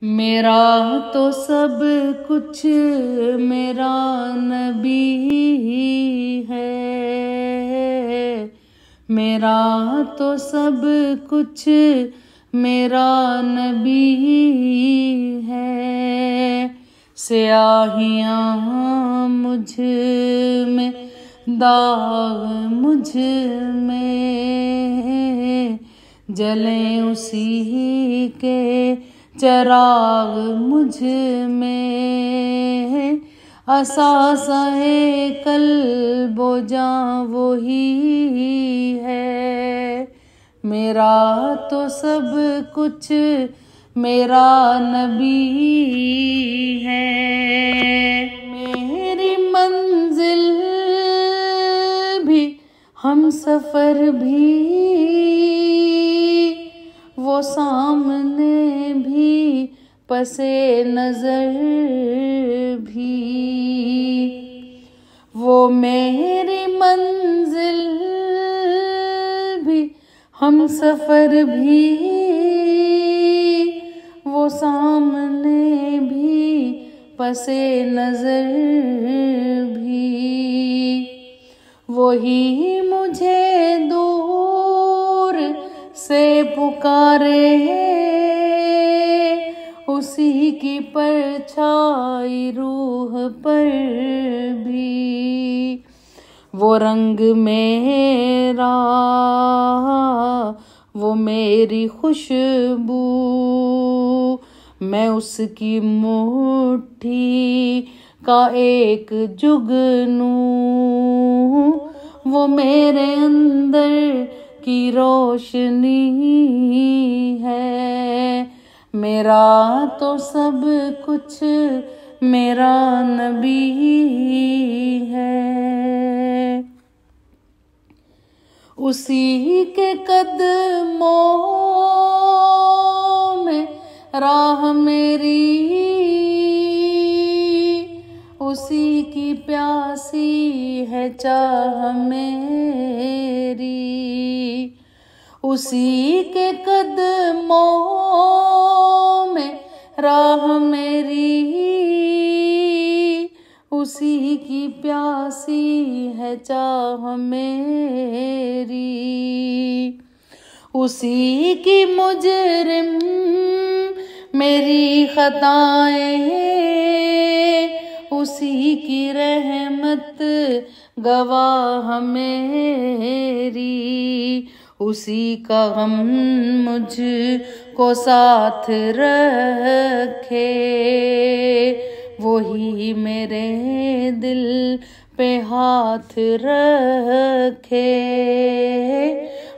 मेरा तो सब कुछ मेरा नबी है। मेरा तो सब कुछ मेरा नबी है। स्याहियाँ मुझ में, दाग मुझ में, जलें उसी के चराग मुझ में। असासाए कल्बो जां वही है। मेरा तो सब कुछ मेरा नबी है। मेरी मंजिल भी हम सफर भी वो सामने भी पसे नजर भी। वो मेरी मंजिल भी हम सफर भी वो सामने भी पसे नजर भी। वही मुझे दूर से पुकारे, उसी की परछाई रूह पर भी। वो रंग मेरा, वो मेरी खुशबू, मैं उसकी मुट्ठी का एक जुगनू। वो मेरे अंदर की रोशनी है। मेरा तो सब कुछ मेरा नबी है। उसी के कदमों में राह मेरी, उसी की प्यासी है चाह मेरी। उसी के कदमों में राह मेरी, उसी की प्यासी है चाह मेरी। उसी की मुजरिम मेरी खताएं, उसी की रहमत गवाह मेरी। उसी का गम मुझ को साथ रखे, वही मेरे दिल पे हाथ रखे।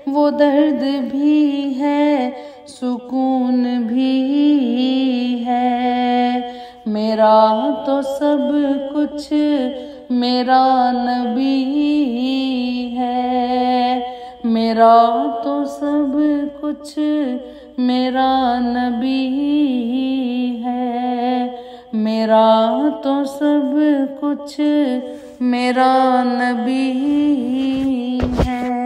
वो दर्द भी है, सुकून भी है। मेरा तो सब कुछ मेरा नबी है। मेरा तो सब कुछ मेरा नबी है। मेरा तो सब कुछ मेरा नबी है।